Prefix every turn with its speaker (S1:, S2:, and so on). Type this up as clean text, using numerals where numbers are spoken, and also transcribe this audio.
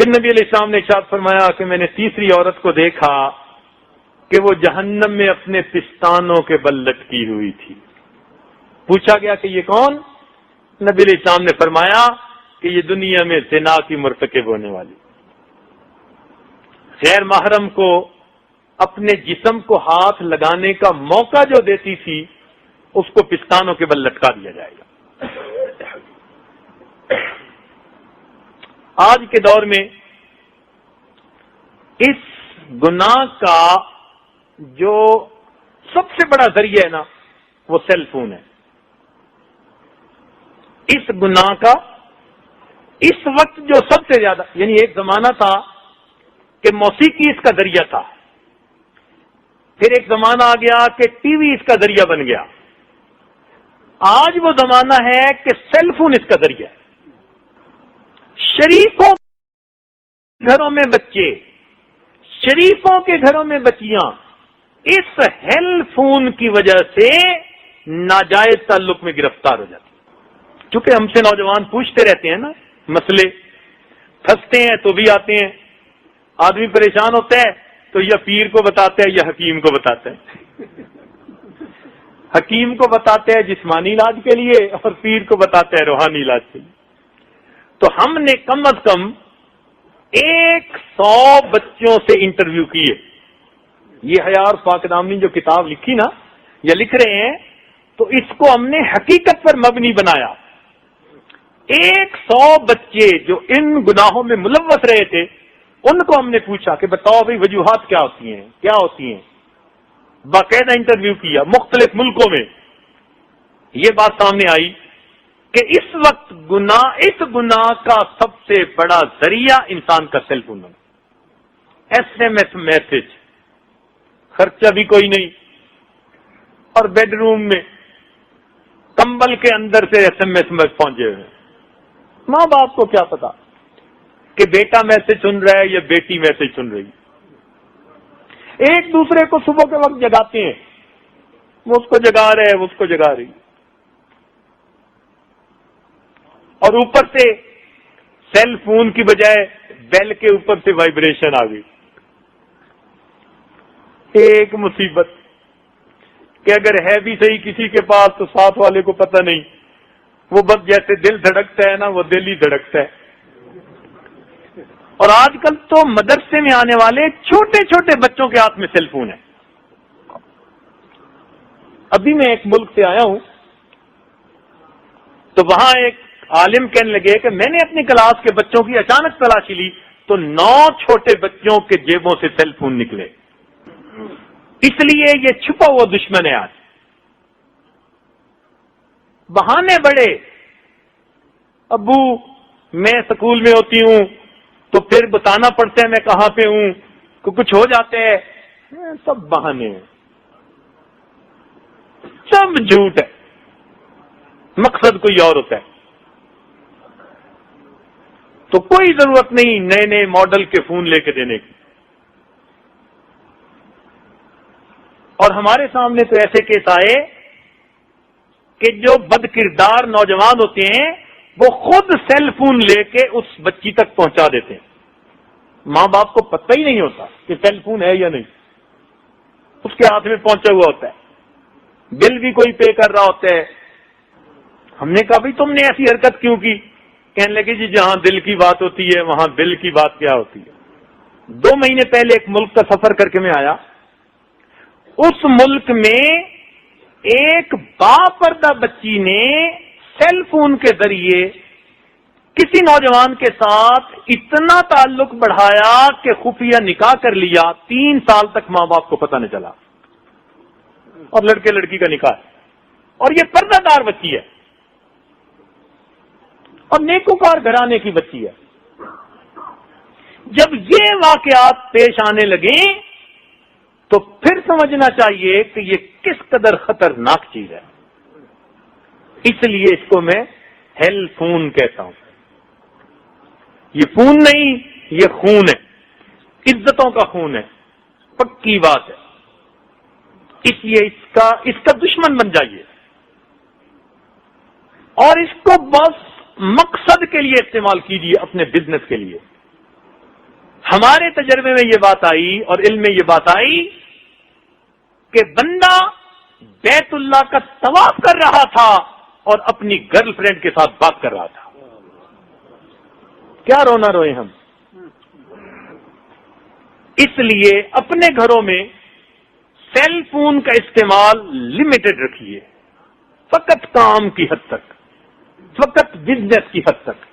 S1: پھر نبی علیہ السلام نے ارشاد فرمایا کہ میں نے تیسری عورت کو دیکھا کہ وہ جہنم میں اپنے پستانوں کے بل لٹکی ہوئی تھی. پوچھا گیا کہ یہ کون؟ نبی علیہ السلام نے فرمایا کہ یہ دنیا میں زنا کی مرتکب ہونے والی، غیر محرم کو اپنے جسم کو ہاتھ لگانے کا موقع جو دیتی تھی اس کو پستانوں کے بل لٹکا دیا جائے گا. آج کے دور میں اس گناہ کا جو سب سے بڑا ذریعہ ہے نا وہ سیل فون ہے. اس گناہ کا اس وقت جو سب سے زیادہ، یعنی ایک زمانہ تھا کہ موسیقی اس کا ذریعہ تھا، پھر ایک زمانہ آ گیا کہ ٹی وی اس کا ذریعہ بن گیا، آج وہ زمانہ ہے کہ سیل فون اس کا ذریعہ ہے. شریفوں کے گھروں میں بچے، شریفوں کے گھروں میں بچیاں اس ہیل فون کی وجہ سے ناجائز تعلق میں گرفتار ہو جاتی. چونکہ ہم سے نوجوان پوچھتے رہتے ہیں نا مسئلے، پھنستے ہیں تو بھی آتے ہیں، آدمی پریشان ہوتا ہے تو یا پیر کو بتاتا ہے یا حکیم کو بتاتا ہے. حکیم کو بتاتا ہے جسمانی علاج کے لیے اور پیر کو بتاتا ہے روحانی علاج کے لیے. تو ہم نے کم از کم 100 بچوں سے انٹرویو کیے. یہ حیار پاک دامنی جو کتاب لکھی نا یا لکھ رہے ہیں تو اس کو ہم نے حقیقت پر مبنی بنایا. 100 بچے جو ان گناہوں میں ملوث رہے تھے ان کو ہم نے پوچھا کہ بتاؤ بھائی وجوہات کیا ہوتی ہیں، کیا ہوتی ہیں. باقاعدہ انٹرویو کیا مختلف ملکوں میں. یہ بات سامنے آئی کہ اس وقت اس گناہ کا سب سے بڑا ذریعہ انسان کا سیل فون ہے. SMS میسج، خرچہ بھی کوئی نہیں، اور بیڈ روم میں کمبل کے اندر سے SMS پہنچے ہوئے ہیں. ماں باپ کو کیا پتا کہ بیٹا میسج سن رہا ہے یا بیٹی میسج سن رہی ہے. ایک دوسرے کو صبح کے وقت جگاتے ہیں، وہ اس کو جگا رہے ہیں، وہ اس کو جگا رہی، اور اوپر سے سیل فون کی بجائے بیل کے اوپر سے وائبریشن آ گئی. ایک مصیبت کہ اگر ہے بھی صحیح کسی کے پاس تو ساتھ والے کو پتہ نہیں، وہ بس جیسے دل دھڑکتا ہے نا وہ دل ہی دھڑکتا ہے. اور آج کل تو مدرسے میں آنے والے چھوٹے چھوٹے بچوں کے ہاتھ میں سیل فون ہے. ابھی میں ایک ملک سے آیا ہوں تو وہاں ایک عالم کہنے لگے کہ میں نے اپنی کلاس کے بچوں کی اچانک تلاشی لی تو 9 چھوٹے بچوں کے جیبوں سے سیل فون نکلے. اس لیے یہ چھپا ہوا دشمن ہے. آج بہانے بڑے، ابو میں سکول میں ہوتی ہوں تو پھر بتانا پڑتا ہے میں کہاں پہ ہوں، کہ کچھ ہو جاتے ہیں، سب بہانے ہیں، سب جھوٹ ہے، مقصد کوئی اور ہوتا ہے. تو کوئی ضرورت نہیں نئے نئے ماڈل کے فون لے کے دینے کی. اور ہمارے سامنے تو ایسے کیس آئے کہ جو بد کردار نوجوان ہوتے ہیں وہ خود سیل فون لے کے اس بچی تک پہنچا دیتے ہیں. ماں باپ کو پتہ ہی نہیں ہوتا کہ سیل فون ہے یا نہیں، اس کے ہاتھ میں پہنچا ہوا ہوتا ہے، بل بھی کوئی پے کر رہا ہوتا ہے. ہم نے کہا بھائی تم نے ایسی حرکت کیوں کی؟ کہنے لگے جی جہاں دل کی بات ہوتی ہے وہاں بل کی بات کیا ہوتی ہے. 2 مہینے پہلے ایک ملک کا سفر کر کے میں آیا. اس ملک میں ایک باپردہ بچی نے سیل فون کے ذریعے کسی نوجوان کے ساتھ اتنا تعلق بڑھایا کہ خفیہ نکاح کر لیا. 3 سال تک ماں باپ کو پتہ نہیں چلا، اور لڑکے لڑکی کا نکاح ہے، اور یہ پردہ دار بچی ہے اور نیکوکار گھرانے کی بچی ہے. جب یہ واقعات پیش آنے لگے تو پھر سمجھنا چاہیے کہ یہ کس قدر خطرناک چیز ہے. اس لیے اس کو میں ہیل فون کہتا ہوں. یہ فون نہیں، یہ خون ہے، عزتوں کا خون ہے، پکی بات ہے. اس لیے اس کا دشمن بن جائیے اور اس کو بس مقصد کے لیے استعمال کیجیے، اپنے بزنس کے لیے. ہمارے تجربے میں یہ بات آئی اور علم میں یہ بات آئی کہ بندہ بیت اللہ کا طواف کر رہا تھا اور اپنی گرل فرینڈ کے ساتھ بات کر رہا تھا. کیا رونا روئے ہم. اس لیے اپنے گھروں میں سیل فون کا استعمال لمیٹڈ رکھیے، فقط کام کی حد تک، فقط بزنس کی حد تک.